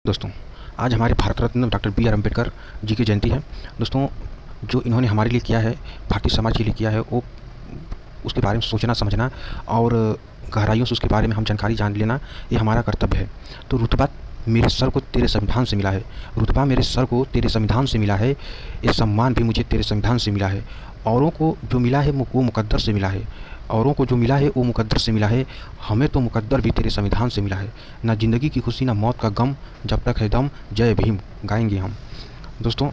दोस्तों, आज हमारे Bharat Ratna doctor B are Ambedkar ji की जयंती है। दोस्तों, जो इन्होंने हमारे लिए किया है, भारतीय समाज के लिए किया है, वो उसके बारे में सोचना समझना और गहराइयों से उसके बारे में हम जानकारी जान लेना, ये हमारा कर्तव्य है। तो रुतबा मेरे सर को तेरे संविधान से मिला है, रुतबा मेरे सर को तेरे संविधान से मिला है, ये सम्मान भी मुझे तेरे संविधान से मिला है। औरों को जो मिला है वो मुकद्दर से मिला है, औरों को जो मिला है वो मुकद्दर से मिला है, हमें तो मुकद्दर भी तेरे संविधान से मिला है। ना ज़िंदगी की खुशी ना मौत का गम, जब तक है दम जय भीम गाएंगे हम। दोस्तों,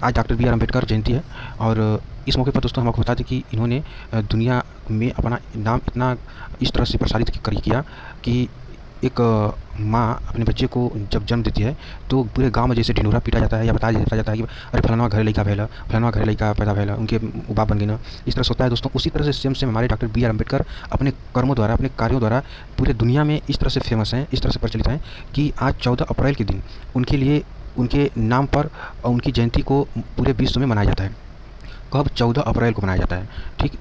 आज डॉक्टर बी आर अम्बेडकर जयंती है और इस मौके पर दोस्तों हम आपको बता दें कि इन्होंने दुनिया में अपना नाम इतना इस तरह से प्रसारित किया कि एक माँ अपने बच्चे को जब जन्म देती है तो पूरे गांव में जैसे ढिंढोरा पीटा जाता है या बता जाता है कि अरे फलाना घरे लड़का भैला, फलाना घरे लड़का पैदा भैला, उनके बाप बन गए ना, इस तरह से होता है। दोस्तों, उसी तरह से सेम हमारे डॉक्टर बी आर अम्बेडकर अपने कर्मों द्वारा, अपने कार्यों द्वारा पूरे दुनिया में इस तरह से फेमस हैं, इस तरह से प्रचलित हैं कि आज 14 अप्रैल के दिन उनके लिए, उनके नाम पर उनकी जयंती को पूरे विश्व में मनाया जाता है। कब? 14 अप्रैल को मनाया जाता है। ठीक,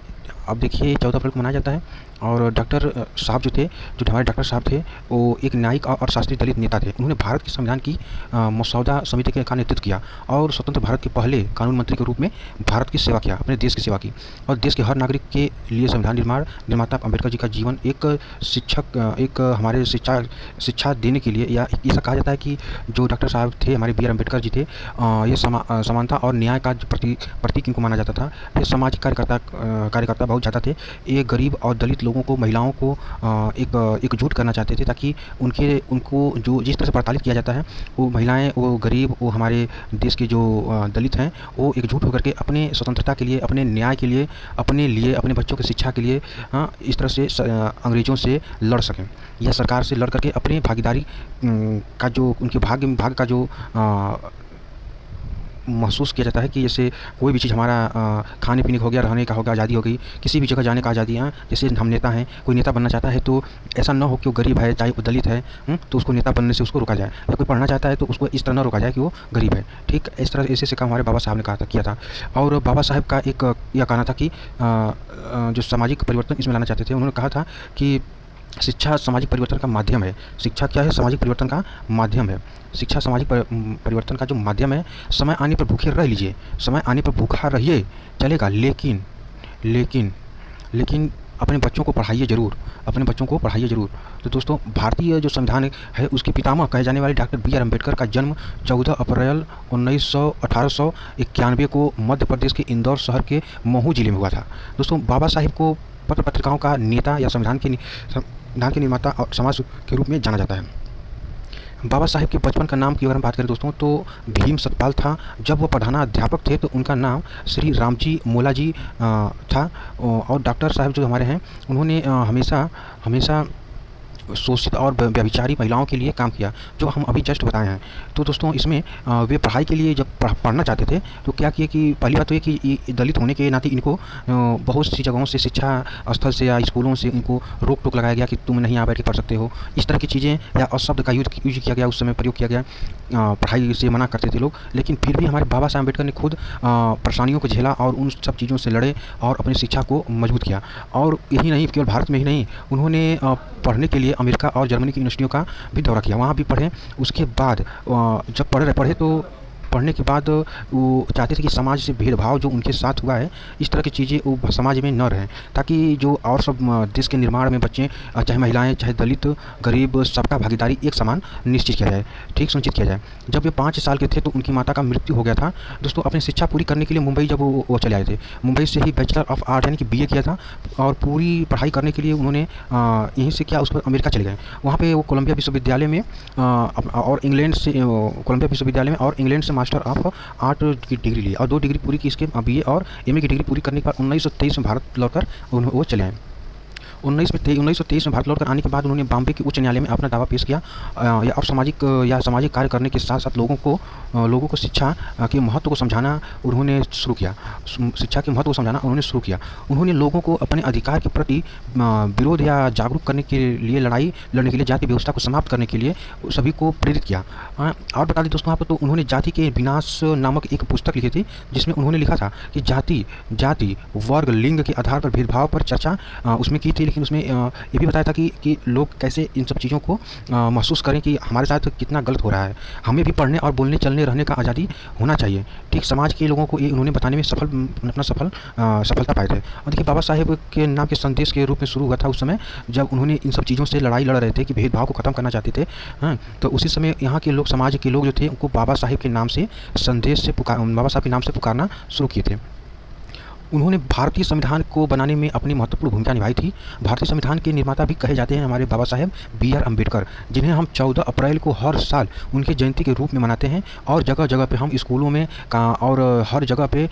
अब देखिए 14 अप्रैल को मनाया जाता है और डॉक्टर साहब जो थे, जो हमारे डॉक्टर साहब थे, वो एक न्यायिक और शास्त्रीय दलित नेता थे। उन्होंने भारत के संविधान की मसौदा समिति का नेतृत्व किया और स्वतंत्र भारत के पहले कानून मंत्री के रूप में भारत की सेवा किया, अपने देश की सेवा की। और देश के हर नागरिक के लिए संविधान निर्माता अम्बेडकर जी का जीवन एक शिक्षक, एक हमारे शिक्षा देने के लिए, या ऐसा कहा जाता है कि जो डॉक्टर साहब थे, हमारे बी आर अम्बेडकर जी थे, ये समानता और न्याय का प्रतीक इनको माना जाता था। ये सामाजिक कार्यकर्ता बहुत ज़्यादा थे। ये गरीब और दलित लोगों को, महिलाओं को एकजुट करना चाहते थे, ताकि उनको जो जिस तरह से प्रताड़ित किया जाता है, वो महिलाएं, वो गरीब, वो हमारे देश के जो दलित हैं, वो एकजुट होकर के अपने स्वतंत्रता के लिए, अपने न्याय के लिए, अपने बच्चों की शिक्षा के लिए, हाँ, इस तरह से अंग्रेज़ों से लड़ सकें या सरकार से लड़ करके अपनी भागीदारी का जो उनके भाग का जो महसूस किया जाता है कि जैसे कोई भी चीज़ हमारा खाने पीने का हो गया, रहने का हो गया, आज़ादी हो गई, किसी भी जगह जाने का आज़ादी। हाँ, जैसे हम नेता हैं, कोई नेता बनना चाहता है तो ऐसा ना हो कि वो गरीब है, चाहे वो दलित है, तो उसको नेता बनने से उसको रोका जाए, या कोई पढ़ना चाहता है तो उसको इस तरह ना रोका जाए कि वो गरीब है। ठीक, इस तरह ऐसे काम हमारे बाबा साहब ने किया था। और बाबा साहब का एक यह कहना था कि जो सामाजिक परिवर्तन इसमें लाना चाहते थे, उन्होंने कहा था कि शिक्षा सामाजिक परिवर्तन का माध्यम है। शिक्षा क्या है? सामाजिक परिवर्तन का माध्यम है। शिक्षा सामाजिक परिवर्तन का जो माध्यम है। समय आने पर भूखे रह लीजिए, समय आने पर भूखा रहिए, चलेगा, लेकिन लेकिन लेकिन अपने बच्चों को पढ़ाइए ज़रूर, अपने बच्चों को पढ़ाइए ज़रूर। तो दोस्तों, भारतीय जो संविधान है, उसके पितामह कहे जाने वाले डॉक्टर बी आर अम्बेडकर का जन्म 14 अप्रैल 1891 को मध्य प्रदेश के इंदौर शहर के महू जिले में हुआ था। दोस्तों, बाबा साहिब को पत्रिकाओं का नेता या संविधान के निर्माता और समाज के रूप में जाना जाता है। बाबा साहेब के बचपन का नाम की अगर हम बात करें दोस्तों, तो भीम सतपाल था। जब वो प्रधान अध्यापक थे तो उनका नाम श्री रामजी मोलाजी था। और डॉक्टर साहब जो हमारे हैं, उन्होंने हमेशा शोषित और व्यभिचारी महिलाओं के लिए काम किया, जो हम अभी जस्ट बताए हैं। तो दोस्तों, इसमें वे पढ़ाई के लिए जब पढ़ना चाहते थे तो क्या किए कि पहली बात तो ये कि दलित होने के नाते इनको बहुत सी जगहों से, शिक्षा स्थल से या स्कूलों से इनको रोक टोक लगाया गया कि तुम नहीं यहाँ बैठ के पढ़ सकते हो। इस तरह की चीज़ें या अशब्द का यूज किया गया, उस समय प्रयोग किया गया, पढ़ाई से मना करते थे लोग। लेकिन फिर भी हमारे बाबा साहब अम्बेडकर ने खुद परेशानियों को झेला और उन सब चीज़ों से लड़े और अपनी शिक्षा को मजबूत किया। और यही नहीं, केवल भारत में ही नहीं, उन्होंने पढ़ने के लिए अमेरिका और जर्मनी की यूनिवर्सिटियों का भी दौरा किया, वहाँ भी पढ़े। उसके बाद जब पढ़े तो पढ़ने के बाद वो चाहते थे कि समाज से भेदभाव जो उनके साथ हुआ है, इस तरह की चीज़ें वो समाज में न रहें, ताकि जो और सब देश के निर्माण में बच्चे, चाहे महिलाएं, चाहे दलित, गरीब, सबका भागीदारी एक समान निश्चित किया जाए, ठीक, सुनिश्चित किया जाए। जब वे 5 साल के थे तो उनकी माता का मृत्यु हो गया था। दोस्तों, अपनी शिक्षा पूरी करने के लिए मुंबई जब वो चले आए थे, मुंबई से ही बैचलर ऑफ आर्ट यानी कि BA किया था। और पूरी पढ़ाई करने के लिए उन्होंने यहीं से किया, उसके बाद अमेरिका चले गए। वहाँ पर वो कोलंबिया विश्वविद्यालय में और इंग्लैंड से, कोलंबिया विश्वविद्यालय में और इंग्लैंड से मास्टर ऑफ आर्ट की डिग्री ली और 2 डिग्री पूरी की। इसके BA और MA की डिग्री पूरी करने के बाद 1923 में भारत लौटकर वो चले आए। 1923 में भारत लौटकर आने के बाद उन्होंने बॉम्बे के उच्च न्यायालय में अपना दावा पेश किया और सामाजिक कार्य करने के साथ साथ लोगों को शिक्षा के महत्व को समझाना उन्होंने शुरू किया। शिक्षा के महत्व को समझाना उन्होंने शुरू किया। उन्होंने लोगों को अपने अधिकार के प्रति विरोध या जागरूक करने के लिए, लड़ाई लड़ने के लिए, जाति व्यवस्था को समाप्त करने के लिए सभी को प्रेरित किया। और बता दें दोस्तों आपको, तो उन्होंने जाति के विनाश नामक एक पुस्तक लिखी थी, जिसमें उन्होंने लिखा था कि जाति, वर्ग, लिंग के आधार पर भेदभाव पर चर्चा उसमें की थी। लेकिन उसमें ये भी बताया था कि लोग कैसे इन सब चीज़ों को महसूस करें कि हमारे साथ कितना गलत हो रहा है। हमें भी पढ़ने और बोलने चलने रहने का आज़ादी होना चाहिए। ठीक, समाज के लोगों को ये उन्होंने बताने में सफलता पाए थे। और देखिए, बाबा साहेब के नाम के संदेश के रूप में शुरू हुआ था उस समय जब उन्होंने इन सब चीज़ों से लड़ाई लड़ रहे थे कि भेदभाव को ख़त्म करना चाहते थे। हाँ, तो उसी समय यहाँ के लोग, समाज के लोग जो थे, उनको बाबा साहेब के नाम से बाबा साहब के नाम से पुकारना शुरू किए थे। उन्होंने भारतीय संविधान को बनाने में अपनी महत्वपूर्ण भूमिका निभाई थी। भारतीय संविधान के निर्माता भी कहे जाते हैं हमारे बाबा साहेब बी आर अम्बेडकर, जिन्हें हम 14 अप्रैल को हर साल उनके जयंती के रूप में मनाते हैं। और जगह जगह पे हम स्कूलों में और हर जगह पे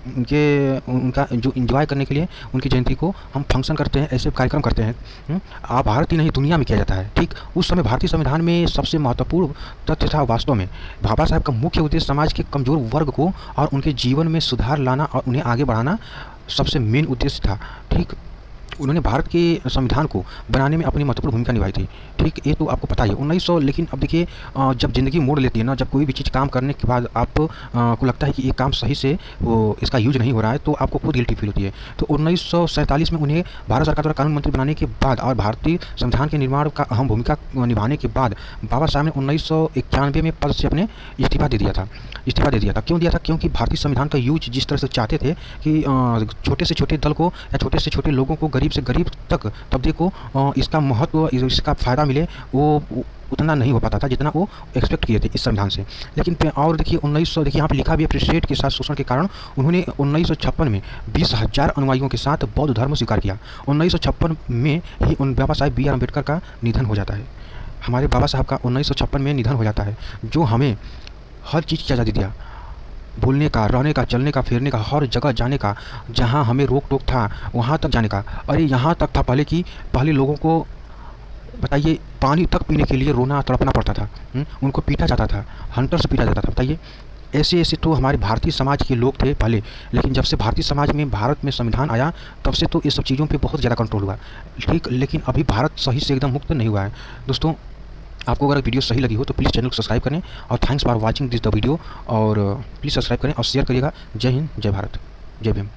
उनका जो एंजॉय करने के लिए उनकी जयंती को हम फंक्शन करते हैं, ऐसे कार्यक्रम करते हैं। आप भारत ही नहीं, दुनिया में किया जाता है। ठीक, उस समय भारतीय संविधान में सबसे महत्वपूर्ण तथ्य था वास्तव में बाबा साहब का मुख्य उद्देश्य समाज के कमज़ोर वर्ग को और उनके जीवन में सुधार लाना और उन्हें आगे बढ़ाना सबसे मेन उद्देश्य था। ठीक, उन्होंने भारत के संविधान को बनाने में अपनी महत्वपूर्ण भूमिका निभाई थी। ठीक, ये तो आपको पता ही है 1900। लेकिन अब देखिए, जब ज़िंदगी मोड़ लेती है ना, जब कोई भी चीज़ काम करने के बाद आप को लगता है कि ये काम सही से इसका यूज नहीं हो रहा है, तो आपको खुद गिल्टी फील होती है। तो 1947 में उन्हें भारत सरकार द्वारा कानून मंत्री बनाने के बाद और भारतीय संविधान के निर्माण का अहम भूमिका निभाने के बाद बाबा साहब ने 1991 में पद से अपने इस्तीफा दे दिया था। क्यों दिया था? क्योंकि भारतीय संविधान का यूज जिस तरह से चाहते थे कि छोटे से छोटे दल को या छोटे से छोटे लोगों को, गरीब से गरीब तक तबके को इसका महत्व, इसका फ़ायदा मिले, वो उतना नहीं हो पाता था जितना वो एक्सपेक्ट किए थे इस संविधान से। लेकिन और देखिए 1900, देखिए यहाँ पे लिखा भी है, प्रेसिडेंट के साथ शोषण के कारण उन्होंने 1956 में 20,000 अनुयायियों के साथ बौद्ध धर्म स्वीकार किया। 1956 में ही उन बाबा साहेब बी आर अम्बेडकर का निधन हो जाता है। हमारे बाबा साहब का 1956 में निधन हो जाता है, जो हमें हर चीज़ की आज़ादी दिया, बोलने का, रहने का, चलने का, फिरने का, हर जगह जाने का, जहाँ हमें रोक टोक था वहाँ तक जाने का। अरे यहाँ तक था पहले लोगों को बताइए पानी तक पीने के लिए रोना तड़पना पड़ता था। उनको पीटा जाता था, हंटर से पीटा जाता था। बताइए, ऐसे तो हमारे भारतीय समाज के लोग थे पहले। लेकिन जब से भारतीय समाज में, भारत में संविधान आया, तब से तो ये सब चीज़ों पे बहुत ज़्यादा कंट्रोल हुआ। ठीक, लेकिन अभी भारत सही से एकदम मुक्त नहीं हुआ है। दोस्तों, आपको अगर वीडियो सही लगी हो तो प्लीज़ चैनल को सब्सक्राइब करें और thanks for watching this the video. और प्लीज़ सब्सक्राइब करें और शेयर करिएगा। जय हिंद, जय भारत, जय भीम।